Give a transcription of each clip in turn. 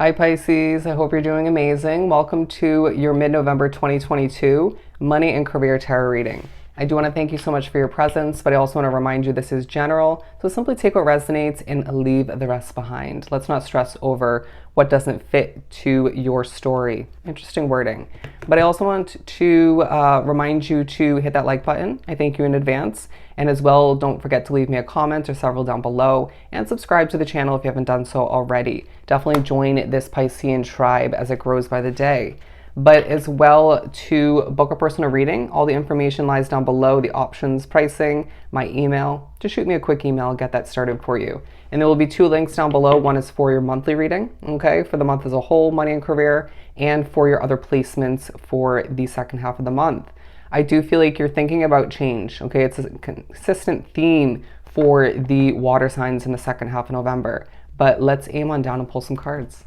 Hi Pisces, I hope you're doing amazing. Welcome to your mid-November 2022 Money and Career Tarot reading. I do want to thank you so much for your presence, but I also want to remind you this is general, so simply take what resonates and leave the rest behind. Let's not stress over what doesn't fit to your story. Interesting wording. But I also want to remind you to hit that like button. I thank you in advance. And as well, don't forget to leave me a comment or several down below and subscribe to the channel if you haven't done so already. Definitely join this Piscean tribe as it grows by the day. But as well, to book a personal reading, all the information lies down below, the options, pricing, my email. Just shoot me a quick email, I'll get that started for you. And there will be two links down below. One is for your monthly reading, okay, for the month as a whole, money and career, and for your other placements for the second half of the month. I do feel like you're thinking about change, okay? It's a consistent theme for the water signs in the second half of November. But let's aim on down and pull some cards.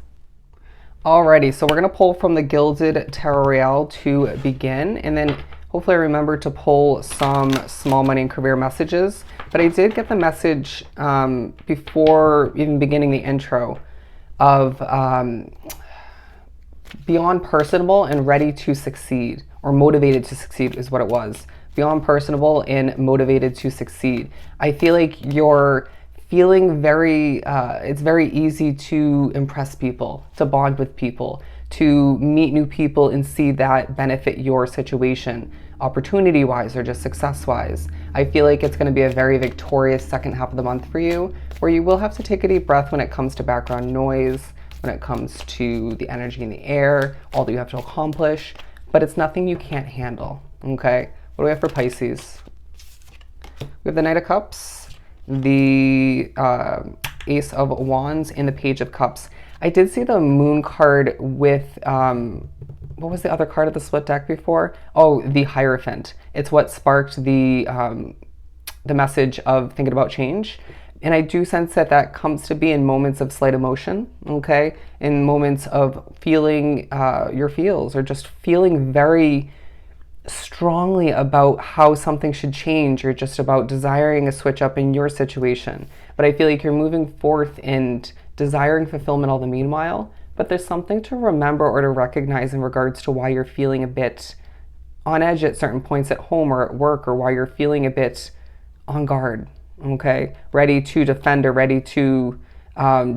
Alrighty, so we're going to pull from the Gilded Tarot Royale to begin, and then hopefully I remember to pull some small money and career messages. But I did get the message before even beginning the intro of beyond personable and ready to succeed, or motivated to succeed is what it was. Beyond personable and motivated to succeed. I feel like you're feeling it's very easy to impress people, to bond with people, to meet new people and see that benefit your situation, opportunity-wise or just success-wise. I feel like it's going to be a very victorious second half of the month for you, where you will have to take a deep breath when it comes to background noise, when it comes to the energy in the air, all that you have to accomplish, but it's nothing you can't handle, okay? What do we have for Pisces? We have the Knight of Cups, the Ace of Wands, and the Page of Cups. I did see the Moon card with, what was the other card of the split deck before? Oh, the Hierophant. It's what sparked the message of thinking about change. And I do sense that that comes to be in moments of slight emotion, okay? In moments of feeling your feels, or just feeling very strongly about how something should change, or just about desiring a switch up in your situation. But I feel like you're moving forth and desiring fulfillment all the meanwhile, but there's something to remember or to recognize in regards to why you're feeling a bit on edge at certain points at home or at work, or why you're feeling a bit on guard, okay? Ready to defend or ready to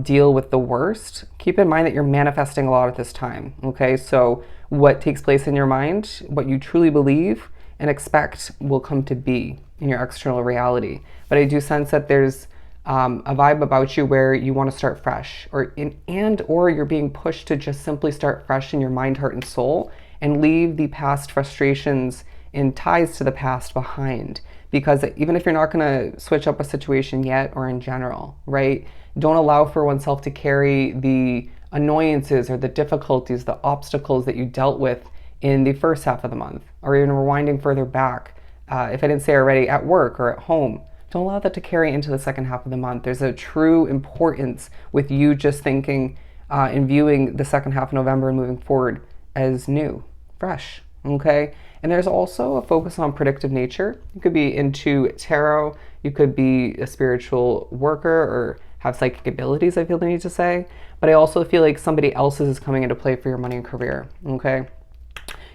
deal with the worst. Keep in mind that you're manifesting a lot at this time, okay? So what takes place in your mind, what you truly believe and expect, will come to be in your external reality. But I do sense that there's a vibe about you where you want to start fresh, or you're being pushed to just simply start fresh in your mind, heart, and soul, and leave the past frustrations and ties to the past behind. Because even if you're not going to switch up a situation yet, or in general, right? Don't allow for oneself to carry the annoyances or the difficulties, the obstacles that you dealt with in the first half of the month, or even rewinding further back. If I didn't say already, at work or at home, don't allow that to carry into the second half of the month. There's a true importance with you just thinking and viewing the second half of November and moving forward as new, fresh, okay? And there's also a focus on predictive nature. You could be into tarot, you could be a spiritual worker, or have psychic abilities, I feel the need to say. But I also feel like somebody else's is coming into play for your money and career, okay?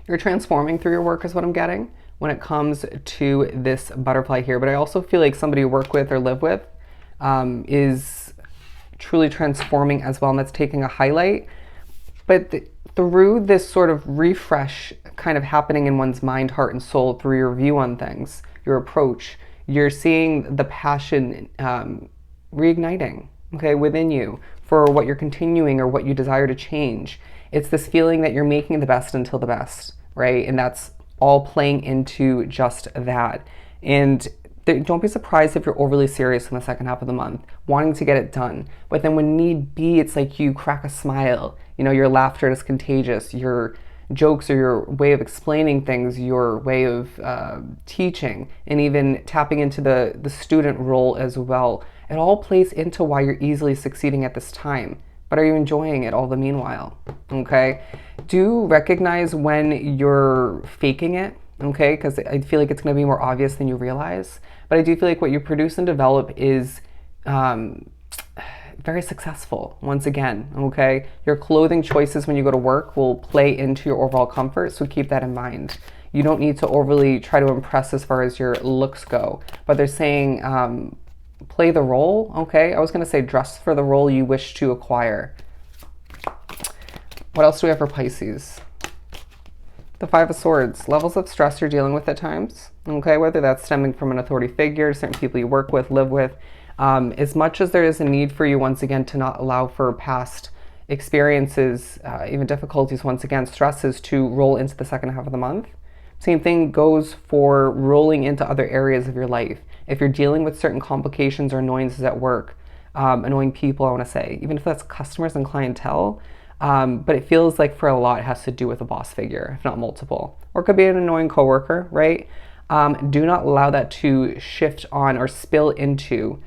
You're transforming through your work is what I'm getting when it comes to this butterfly here. But I also feel like somebody you work with or live with is truly transforming as well, and that's taking a highlight. But through this sort of refresh kind of happening in one's mind, heart, and soul, through your view on things, your approach, you're seeing the passion reigniting, okay, within you for what you're continuing or what you desire to change. It's this feeling that you're making the best until the best, right? And that's all playing into just that. And don't be surprised if you're overly serious in the second half of the month, wanting to get it done. But then when need be, it's like you crack a smile. You know, your laughter is contagious. Your jokes or your way of explaining things, your way of teaching, and even tapping into the student role as well. It all plays into why you're easily succeeding at this time. But are you enjoying it all the meanwhile? Okay? Do recognize when you're faking it, okay? Because I feel like it's going to be more obvious than you realize. But I do feel like what you produce and develop is very successful once again, okay? Your clothing choices when you go to work will play into your overall comfort, so keep that in mind. You don't need to overly try to impress as far as your looks go, but they're saying play the role, okay? I was gonna say dress for the role you wish to acquire. What else do we have for Pisces? The Five of Swords, levels of stress you're dealing with at times, okay? Whether that's stemming from an authority figure, certain people you work with, live with, as much as there is a need for you, once again, to not allow for past experiences, even difficulties, once again, stresses to roll into the second half of the month. Same thing goes for rolling into other areas of your life. If you're dealing with certain complications or annoyances at work, annoying people, I want to say, even if that's customers and clientele, but it feels like for a lot it has to do with a boss figure, if not multiple. Or it could be an annoying coworker, right? Do not allow that to shift on or spill into,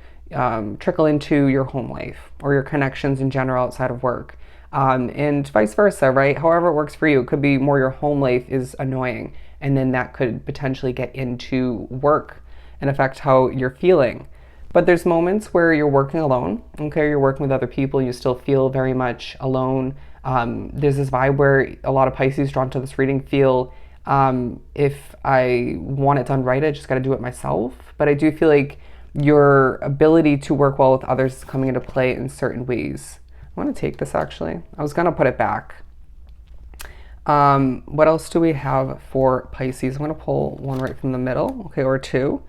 trickle into your home life or your connections in general outside of work. And vice versa, right? However it works for you. It could be more your home life is annoying, and then that could potentially get into work and affect how you're feeling. But there's moments where you're working alone, okay? You're working with other people, you still feel very much alone. There's this vibe where a lot of Pisces drawn to this reading feel, if I want it done right, I just got to do it myself. But I do feel like your ability to work well with others is coming into play in certain ways. I want to take this actually. I was going to put it back. What else do we have for Pisces? I'm going to pull one right from the middle, okay, or two.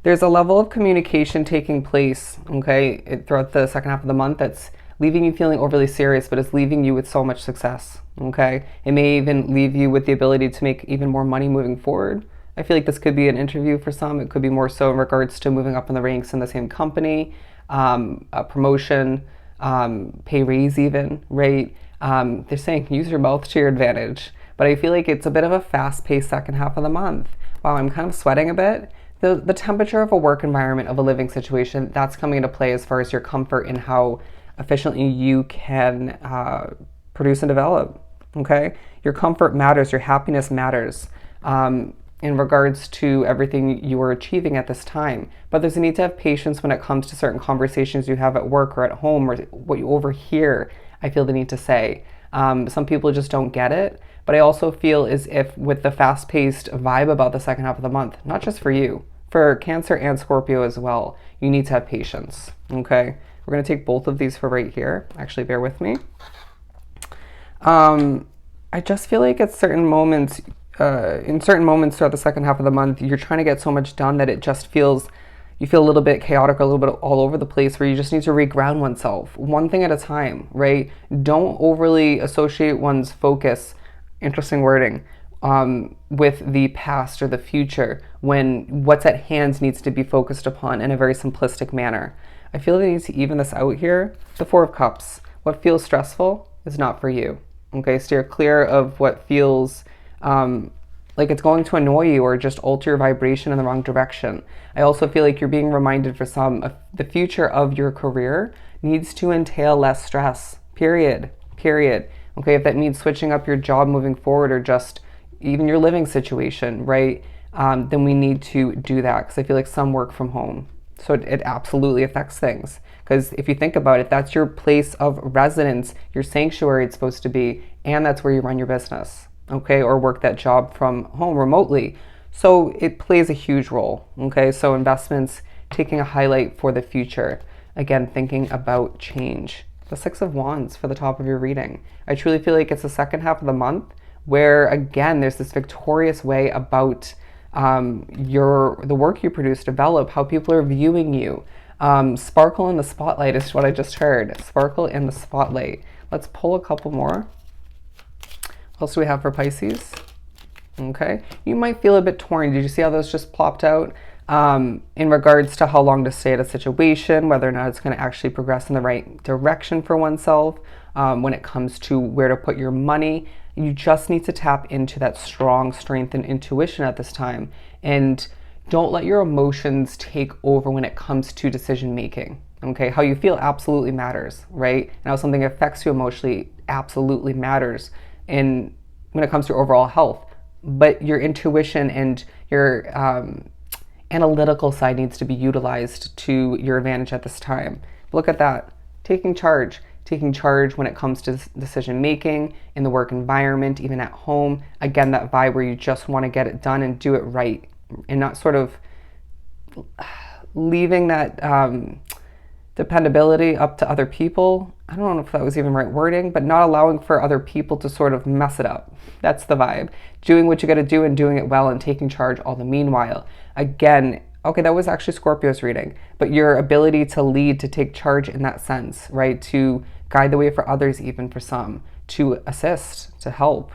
There's a level of communication taking place, okay, throughout the second half of the month that's leaving you feeling overly serious, but it's leaving you with so much success, okay? It may even leave you with the ability to make even more money moving forward. I feel like this could be an interview for some. It could be more so in regards to moving up in the ranks in the same company, a promotion, pay raise even, right? They're saying use your mouth to your advantage, but I feel like it's a bit of a fast-paced second half of the month. Wow, I'm kind of sweating a bit. The temperature of a work environment, of a living situation, that's coming into play as far as your comfort and how efficiently you can produce and develop, okay? Your comfort matters, your happiness matters in regards to everything you are achieving at this time. But there's a need to have patience when it comes to certain conversations you have at work or at home or what you overhear, I feel the need to say. Some people just don't get it, but I also feel as if with the fast-paced vibe about the second half of the month, not just for you, for Cancer and Scorpio as well, you need to have patience, okay? We're going to take both of these for right here. Actually, bear with me. I just feel like at certain moments, in certain moments throughout the second half of the month, you're trying to get so much done that it just feels, you feel a little bit chaotic, a little bit all over the place, where you just need to reground oneself, one thing at a time, right? Don't overly associate one's focus, interesting wording, with the past or the future, when what's at hand needs to be focused upon in a very simplistic manner. I feel they need to even this out here. The Four of Cups. What feels stressful is not for you. Okay, steer clear of what feels like it's going to annoy you or just alter your vibration in the wrong direction. I also feel like you're being reminded for some of the future of your career needs to entail less stress. Period. Okay, if that means switching up your job moving forward or just even your living situation, right? Then we need to do that because I feel like some work from home. So it absolutely affects things. Because if you think about it, that's your place of residence, your sanctuary it's supposed to be, and that's where you run your business, okay? Or work that job from home remotely. So it plays a huge role, okay? So investments, taking a highlight for the future. Again, thinking about change. The Six of Wands for the top of your reading. I truly feel like it's the second half of the month where, again, there's this victorious way about the work you produce, develop, how people are viewing you. Sparkle in the spotlight is what I just heard. Sparkle in the spotlight. Let's pull a couple more. What else do we have for Pisces? Okay. You might feel a bit torn. Did you see how those just plopped out? In regards to how long to stay at a situation, whether or not it's going to actually progress in the right direction for oneself, when it comes to where to put your money. You just need to tap into that strong strength and intuition at this time. And don't let your emotions take over when it comes to decision making. Okay, how you feel absolutely matters, right? And how something affects you emotionally absolutely matters when it comes to your overall health. But your intuition and your analytical side needs to be utilized to your advantage at this time. Look at that. taking charge when it comes to decision making in the work environment, even at home. Again, that vibe where you just want to get it done and do it right, and not sort of leaving that dependability up to other people. I don't know if that was even right wording, but not allowing for other people to sort of mess it up. That's the vibe. Doing what you got to do and doing it well and taking charge all the meanwhile. Again, okay, that was actually Scorpio's reading, but your ability to lead, to take charge in that sense, right? To guide the way for others, even for some, to assist, to help.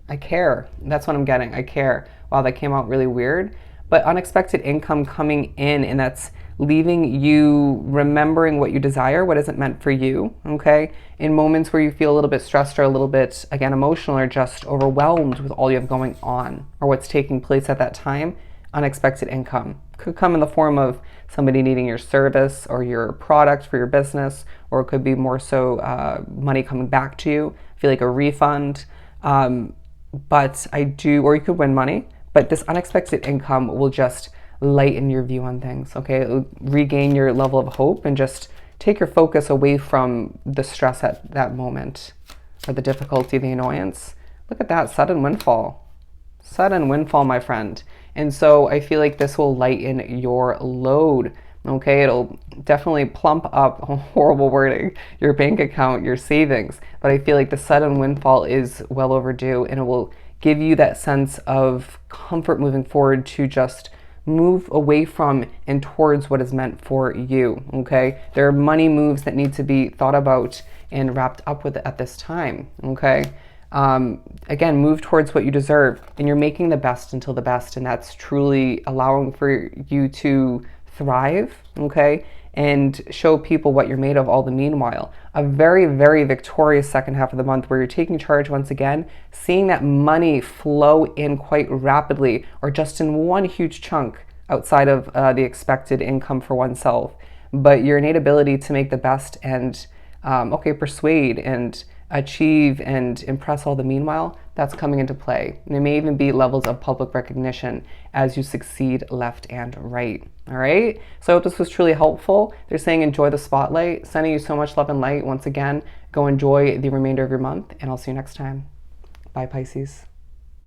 I care. That's what I'm getting. I care. Wow, that came out really weird. But unexpected income coming in, and that's leaving you remembering what you desire, what isn't meant for you, okay? In moments where you feel a little bit stressed or a little bit, again, emotional or just overwhelmed with all you have going on or what's taking place at that time, unexpected income could come in the form of somebody needing your service or your product for your business, or it could be more so money coming back to you. I feel like a refund. But or you could win money, but this unexpected income will just lighten your view on things, okay? It'll regain your level of hope and just take your focus away from the stress at that moment or the difficulty, the annoyance. Look at that, sudden windfall. Sudden windfall, my friend. And so I feel like this will lighten your load, okay? It'll definitely plump up, horrible wording, your bank account, your savings. But I feel like the sudden windfall is well overdue, and it will give you that sense of comfort moving forward to just move away from and towards what is meant for you, okay? There are money moves that need to be thought about and wrapped up with at this time, okay? Again, move towards what you deserve, and you're making the best until the best, and that's truly allowing for you to thrive, okay? And show people what you're made of all the meanwhile. A very, very victorious second half of the month where you're taking charge once again, seeing that money flow in quite rapidly or just in one huge chunk outside of the expected income for oneself. But your innate ability to make the best and, persuade and achieve and impress all the meanwhile, that's coming into play. And there may even be levels of public recognition as you succeed left and right. All right. So I hope this was truly helpful. They're saying enjoy the spotlight. Sending you so much love and light. Once again, go enjoy the remainder of your month, and I'll see you next time. Bye, Pisces.